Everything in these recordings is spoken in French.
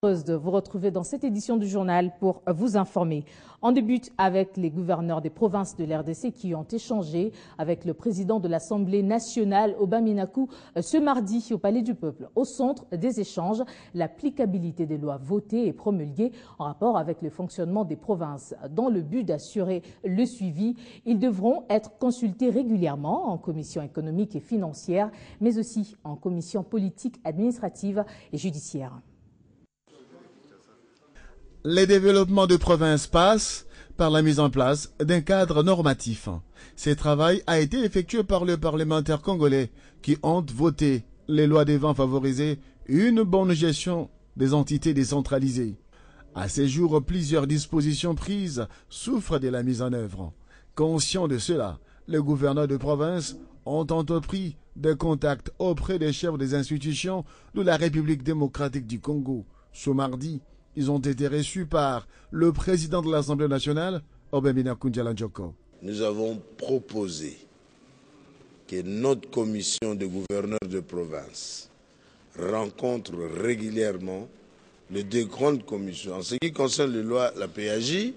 Heureuse de vous retrouver dans cette édition du journal pour vous informer. On débute avec les gouverneurs des provinces de l'RDC qui ont échangé avec le président de l'Assemblée nationale, Oba Minakou, ce mardi au Palais du Peuple. Au centre des échanges, l'applicabilité des lois votées et promulguées en rapport avec le fonctionnement des provinces. Dans le but d'assurer le suivi, ils devront être consultés régulièrement en commission économique et financière, mais aussi en commission politique, administrative et judiciaire. Les développements de province passent par la mise en place d'un cadre normatif. Ce travail a été effectué par le parlementaire congolais qui ont voté les lois devant favoriser une bonne gestion des entités décentralisées. À ces jours, plusieurs dispositions prises souffrent de la mise en œuvre. Conscients de cela, les gouverneurs de province ont entrepris des contacts auprès des chefs des institutions de la République démocratique du Congo. Ce mardi, ils ont été reçus par le président de l'Assemblée nationale, Oba Minakou Ndjala-Njoko. Nous avons proposé que notre commission de gouverneurs de province rencontre régulièrement les deux grandes commissions. En ce qui concerne les lois, la PAJ,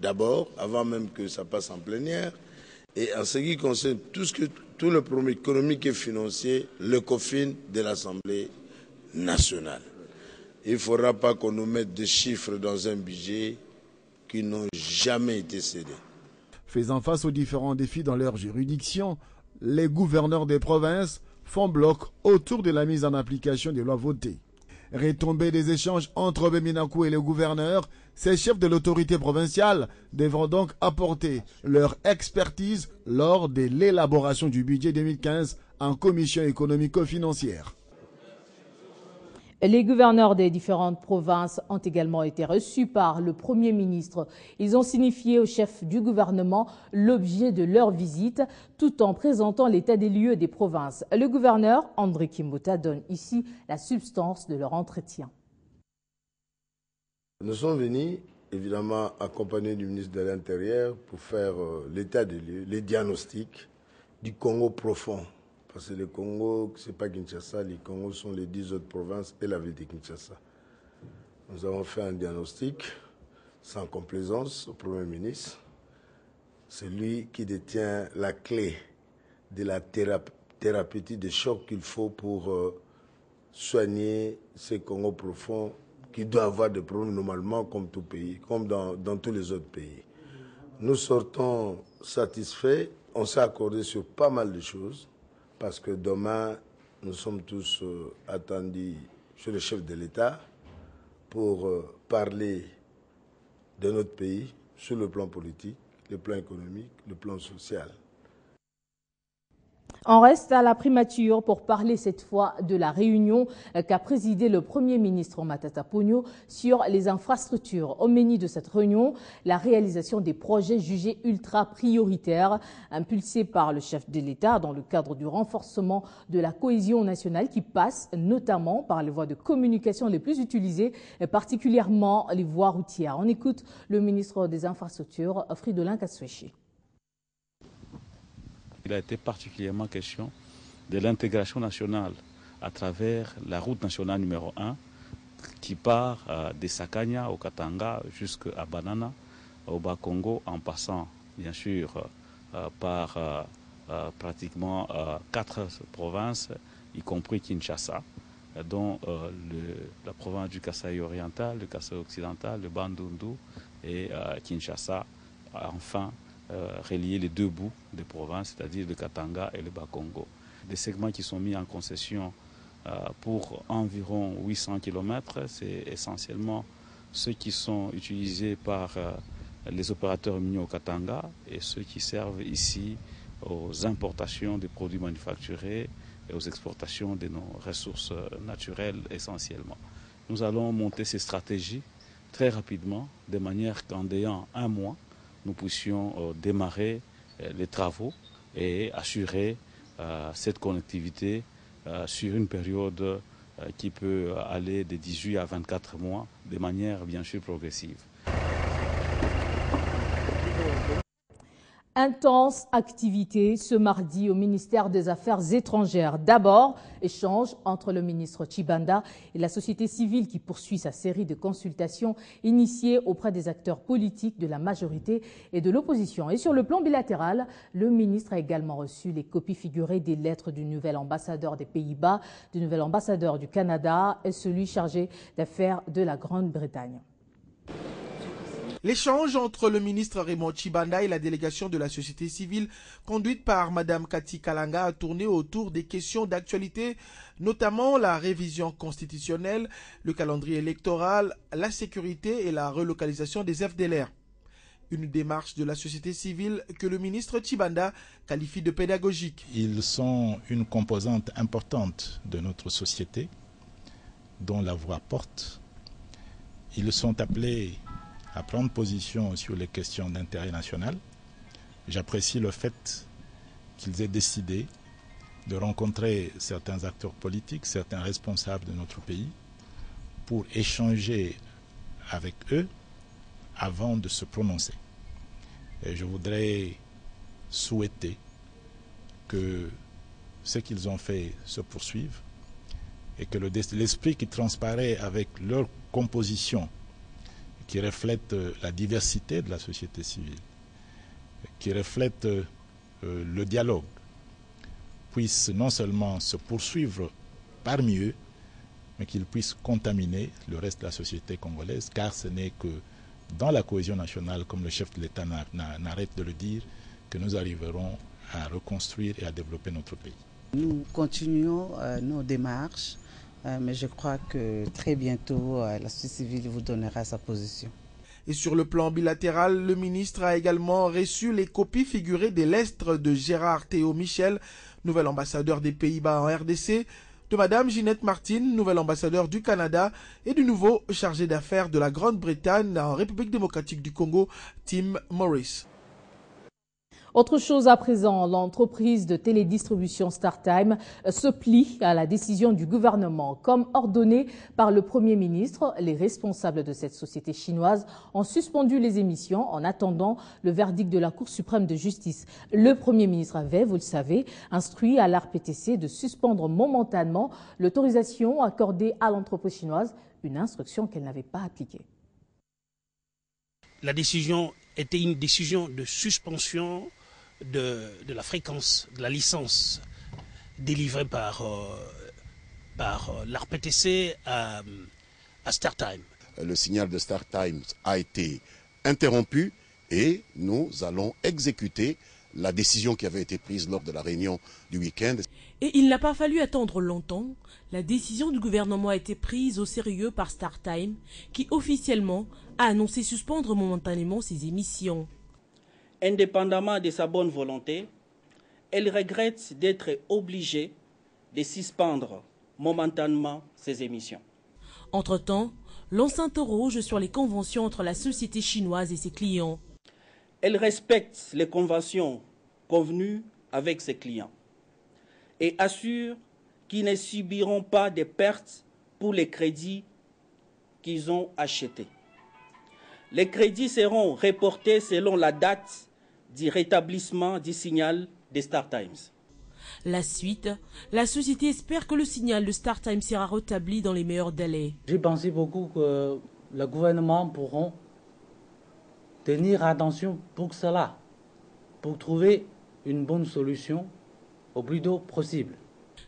d'abord, avant même que ça passe en plénière, et en ce qui concerne tout le problème économique et financier, le COFIN de l'Assemblée nationale. Il ne faudra pas qu'on nous mette des chiffres dans un budget qui n'ont jamais été cédés. Faisant face aux différents défis dans leur juridiction, les gouverneurs des provinces font bloc autour de la mise en application des lois votées. Retombée des échanges entre Oba Minakou et les gouverneurs, ces chefs de l'autorité provinciale devront donc apporter leur expertise lors de l'élaboration du budget 2015 en commission économico-financière. Les gouverneurs des différentes provinces ont également été reçus par le Premier ministre. Ils ont signifié au chef du gouvernement l'objet de leur visite, tout en présentant l'état des lieux des provinces. Le gouverneur, André Kimbuta, donne ici la substance de leur entretien. Nous sommes venus, évidemment, accompagnés du ministre de l'Intérieur pour faire l'état des lieux, les diagnostics du Congo profond. Parce que le Congo, ce n'est pas Kinshasa, les Congos sont les 10 autres provinces et la ville de Kinshasa. Nous avons fait un diagnostic sans complaisance au Premier ministre. C'est lui qui détient la clé de la thérapeutique de choc qu'il faut pour soigner ces Congos profonds qui doivent avoir des problèmes normalement comme tout pays, comme dans tous les autres pays. Nous sortons satisfaits. On s'est accordé sur pas mal de choses. Parce que demain, nous sommes tous attendus chez le chef de l'État pour parler de notre pays sur le plan politique, le plan économique, le plan social. On reste à la primature pour parler cette fois de la réunion qu'a présidé le Premier ministre Matata Ponyo sur les infrastructures. Au menu de cette réunion, la réalisation des projets jugés ultra prioritaires, impulsés par le chef de l'État dans le cadre du renforcement de la cohésion nationale qui passe notamment par les voies de communication les plus utilisées, particulièrement les voies routières. On écoute le ministre des Infrastructures, Fridolin Kaswechi. Il a été particulièrement question de l'intégration nationale à travers la route nationale numéro 1 qui part de Sakanya au Katanga jusqu'à Banana au Bas-Congo en passant bien sûr par pratiquement 4 provinces, y compris Kinshasa, dont la province du Kasaï oriental, le Kasaï occidental, le Bandundu et Kinshasa, enfin relier les deux bouts des provinces, c'est-à-dire le Katanga et le Bas-Congo. Des segments qui sont mis en concession pour environ 800 km, c'est essentiellement ceux qui sont utilisés par les opérateurs miniers au Katanga et ceux qui servent ici aux importations des produits manufacturés et aux exportations de nos ressources naturelles essentiellement. Nous allons monter ces stratégies très rapidement, de manière qu'en ayant un mois, nous puissions démarrer les travaux et assurer cette connectivité sur une période qui peut aller de 18 à 24 mois de manière bien sûr progressive. Intense activité ce mardi au ministère des Affaires étrangères. D'abord, échange entre le ministre Tshibanda et la société civile qui poursuit sa série de consultations initiées auprès des acteurs politiques de la majorité et de l'opposition. Et sur le plan bilatéral, le ministre a également reçu les copies figurées des lettres du nouvel ambassadeur des Pays-Bas, du nouvel ambassadeur du Canada et celui chargé d'affaires de la Grande-Bretagne. L'échange entre le ministre Raymond Tshibanda et la délégation de la société civile conduite par Mme Cathy Kalanga a tourné autour des questions d'actualité, notamment la révision constitutionnelle, le calendrier électoral, la sécurité et la relocalisation des FDLR. Une démarche de la société civile que le ministre Tshibanda qualifie de pédagogique. Ils sont une composante importante de notre société dont la voix porte. Ils sont appelés à prendre position sur les questions d'intérêt national. J'apprécie le fait qu'ils aient décidé de rencontrer certains acteurs politiques, certains responsables de notre pays, pour échanger avec eux avant de se prononcer. Et je voudrais souhaiter que ce qu'ils ont fait se poursuive et que l'esprit qui transparaît avec leur composition, qui reflète la diversité de la société civile, qui reflète le dialogue, puisse non seulement se poursuivre parmi eux, mais qu'il puisse contaminer le reste de la société congolaise, car ce n'est que dans la cohésion nationale, comme le chef de l'État n'arrête de le dire, que nous arriverons à reconstruire et à développer notre pays. Nous continuons nos démarches. Mais je crois que très bientôt, la société civile vous donnera sa position. Et sur le plan bilatéral, le ministre a également reçu les copies figurées des lettres de Gérard Théo Michel, nouvel ambassadeur des Pays-Bas en RDC, de Mme Ginette Martin, nouvel ambassadeur du Canada, et du nouveau chargé d'affaires de la Grande-Bretagne en République démocratique du Congo, Tim Morris. Autre chose à présent, l'entreprise de télédistribution StarTimes se plie à la décision du gouvernement. Comme ordonné par le Premier ministre, les responsables de cette société chinoise ont suspendu les émissions en attendant le verdict de la Cour suprême de justice. Le Premier ministre avait, vous le savez, instruit à l'ARPTC de suspendre momentanément l'autorisation accordée à l'entreprise chinoise, une instruction qu'elle n'avait pas appliquée. La décision était une décision de suspension de la fréquence, de la licence délivrée par l'ARPTC à StarTimes. Le signal de StarTimes a été interrompu et nous allons exécuter la décision qui avait été prise lors de la réunion du week-end. Et il n'a pas fallu attendre longtemps. La décision du gouvernement a été prise au sérieux par StarTimes, qui officiellement a annoncé suspendre momentanément ses émissions. Indépendamment de sa bonne volonté, elle regrette d'être obligée de suspendre momentanément ses émissions. Entre-temps, l'on s'interroge sur les conventions entre la société chinoise et ses clients. Elle respecte les conventions convenues avec ses clients et assure qu'ils ne subiront pas de pertes pour les crédits qu'ils ont achetés. Les crédits seront reportés selon la date du rétablissement du signal de StarTimes. La suite, la société espère que le signal de StarTimes sera rétabli dans les meilleurs délais. J'ai pensé beaucoup que le gouvernement pourra tenir attention pour cela, pour trouver une bonne solution au plus tôt possible.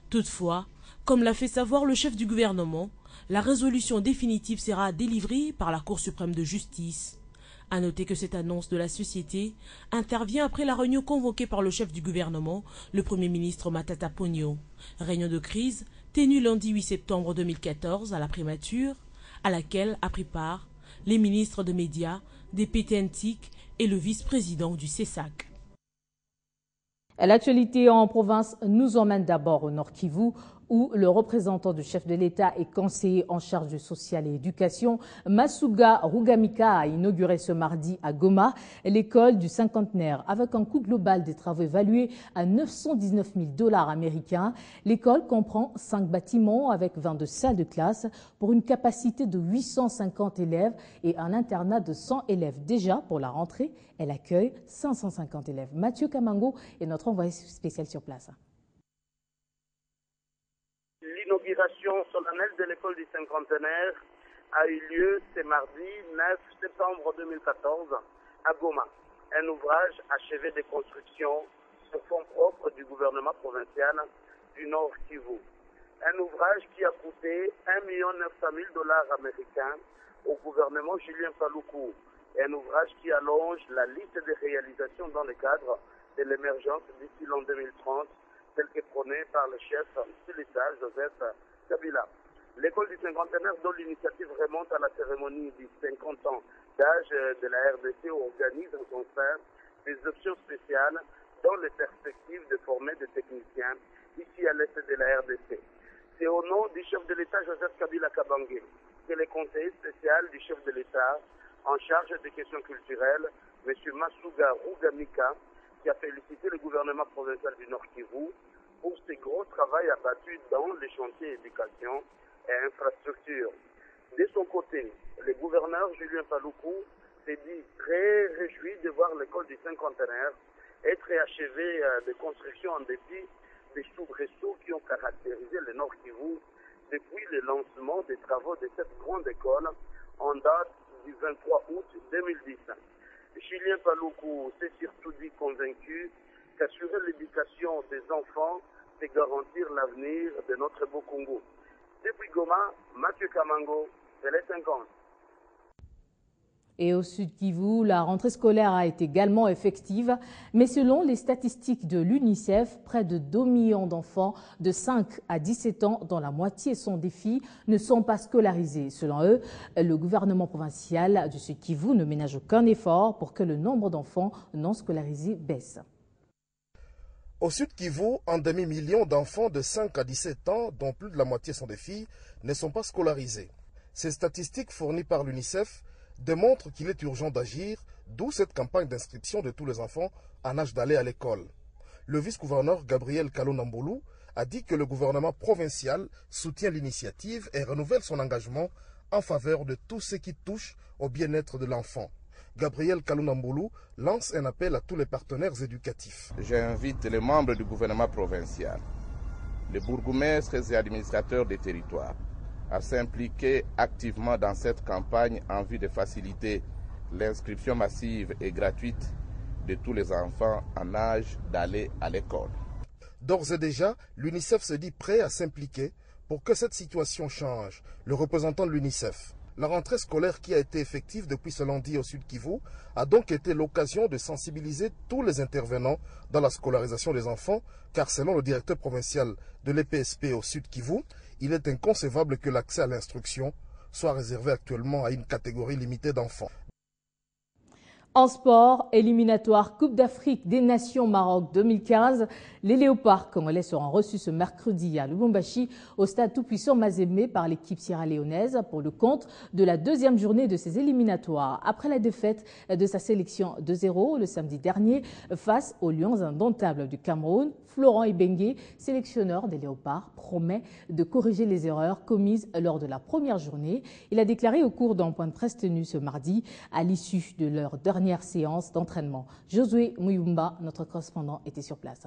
Toutefois, comme l'a fait savoir le chef du gouvernement, la résolution définitive sera délivrée par la Cour suprême de justice. À noter que cette annonce de la société intervient après la réunion convoquée par le chef du gouvernement, le Premier ministre Matata Ponyo. Réunion de crise tenue lundi 8 septembre 2014 à la primature, à laquelle a pris part les ministres de médias, des PTNTIC et le vice-président du CESAC. L'actualité en province nous emmène d'abord au Nord Kivu, où le représentant du chef de l'État et conseiller en charge du social et éducation, Masuga Rugamika, a inauguré ce mardi à Goma l'école du cinquantenaire avec un coût global des travaux évalué à 919 000 $ américains. L'école comprend 5 bâtiments avec 22 salles de classe pour une capacité de 850 élèves et un internat de 100 élèves. Déjà, pour la rentrée, elle accueille 550 élèves. Mathieu Kamango est notre envoyé spécial sur place. L'inauguration solennelle de l'école du cinquantenaire a eu lieu ce mardi 9 septembre 2014 à Goma. Un ouvrage achevé de construction sur fonds propres du gouvernement provincial du Nord Kivu. Un ouvrage qui a coûté 1 900 000 $ américains au gouvernement Julien Paluku. Un ouvrage qui allonge la liste des réalisations dans le cadre de l'émergence d'ici l'an 2030, tel que prôné par le chef de l'État, Joseph Kabila. L'école du cinquantenaire, dont l'initiative remonte à la cérémonie des 50 ans d'âge de la RDC, organise en son sein des options spéciales dans les perspectives de former des techniciens ici à l'est de la RDC. C'est au nom du chef de l'État, Joseph Kabila Kabange, que le conseiller spécial du chef de l'État en charge des questions culturelles, M. Masuga Rugamika, qui a félicité le gouvernement provincial du Nord Kivu pour ses gros travail abattus dans les chantiers éducation et infrastructure. De son côté, le gouverneur Julien Paluku s'est dit très réjoui de voir l'école du cinquantenaire être achevée de construction en dépit des soubresauts qui ont caractérisé le Nord Kivu depuis le lancement des travaux de cette grande école en date du 23 août 2010. Julien Paluku s'est surtout dit convaincu qu'assurer l'éducation des enfants, c'est garantir l'avenir de notre beau Congo. Depuis Goma, Mathieu Kamango, Télé 50. Et au Sud Kivu, la rentrée scolaire a été également effective, mais selon les statistiques de l'UNICEF, près de 2 millions d'enfants de 5 à 17 ans, dont la moitié sont des filles, ne sont pas scolarisés. Selon eux, le gouvernement provincial du Sud Kivu ne ménage aucun effort pour que le nombre d'enfants non scolarisés baisse. Au Sud Kivu, un demi-million d'enfants de 5 à 17 ans, dont plus de la moitié sont des filles, ne sont pas scolarisés. Ces statistiques fournies par l'UNICEF démontre qu'il est urgent d'agir, d'où cette campagne d'inscription de tous les enfants en âge d'aller à l'école. Le vice-gouverneur Gabriel Kalonamboulou a dit que le gouvernement provincial soutient l'initiative et renouvelle son engagement en faveur de tout ce qui touche au bien-être de l'enfant. Gabriel Kalonamboulou lance un appel à tous les partenaires éducatifs. J'invite les membres du gouvernement provincial, les bourgmestres et administrateurs des territoires, à s'impliquer activement dans cette campagne en vue de faciliter l'inscription massive et gratuite de tous les enfants en âge d'aller à l'école. D'ores et déjà, l'UNICEF se dit prêt à s'impliquer pour que cette situation change. Le représentant de l'UNICEF. La rentrée scolaire qui a été effective depuis ce lundi au Sud Kivu a donc été l'occasion de sensibiliser tous les intervenants dans la scolarisation des enfants, car selon le directeur provincial de l'EPSP au Sud Kivu, il est inconcevable que l'accès à l'instruction soit réservé actuellement à une catégorie limitée d'enfants. En sport, éliminatoire Coupe d'Afrique des Nations Maroc 2015, les léopards congolais seront reçus ce mercredi à Lubumbashi au stade tout-puissant Mazembe par l'équipe sierra-léonaise pour le compte de la deuxième journée de ces éliminatoires. Après la défaite de sa sélection 2-0 le samedi dernier face aux Lions indomptables du Cameroun, Florent Ibenge, sélectionneur des léopards, promet de corriger les erreurs commises lors de la première journée. Il a déclaré au cours d'un point de presse tenu ce mardi à l'issue de leur dernière séance d'entraînement. Josué Muyumba, notre correspondant, était sur place.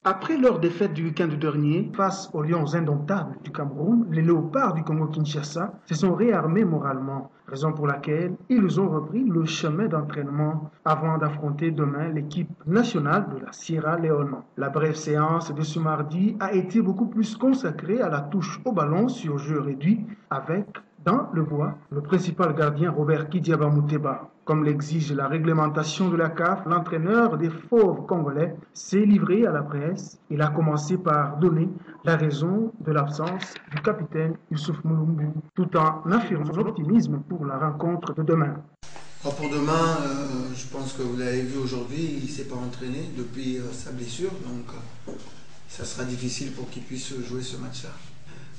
Après leur défaite du week-end dernier face aux Lions indomptables du Cameroun, les léopards du Congo-Kinshasa se sont réarmés moralement, raison pour laquelle ils ont repris le chemin d'entraînement avant d'affronter demain l'équipe nationale de la Sierra Leone. La brève séance de ce mardi a été beaucoup plus consacrée à la touche au ballon sur jeu réduit avec, dans le bois, le principal gardien Robert Kidiaba Mouteba. Comme l'exige la réglementation de la CAF, l'entraîneur des Fauves congolais s'est livré à la presse. Il a commencé par donner la raison de l'absence du capitaine Youssouf Moulumbu, tout en affirmant l'optimisme pour la rencontre de demain. Alors pour demain, je pense que vous l'avez vu aujourd'hui, il ne s'est pas entraîné depuis sa blessure. Donc ça sera difficile pour qu'ils puissent jouer ce match-là.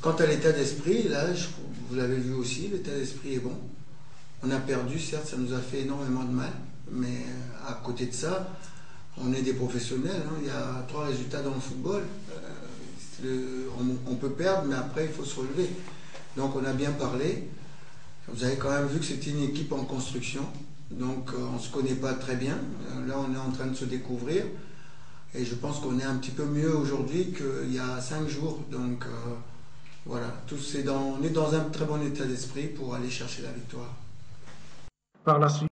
Quant à l'état d'esprit, là, vous l'avez vu aussi, l'état d'esprit est bon. On a perdu, certes, ça nous a fait énormément de mal, mais à côté de ça, on est des professionnels. Hein. Il y a 3 résultats dans le football. On peut perdre, mais après, il faut se relever. Donc, on a bien parlé. Vous avez quand même vu que c'était une équipe en construction. Donc, on ne se connaît pas très bien. Là, on est en train de se découvrir. Et je pense qu'on est un petit peu mieux aujourd'hui qu'il y a 5 jours. Donc, voilà. On est dans un très bon état d'esprit pour aller chercher la victoire. Par la suite.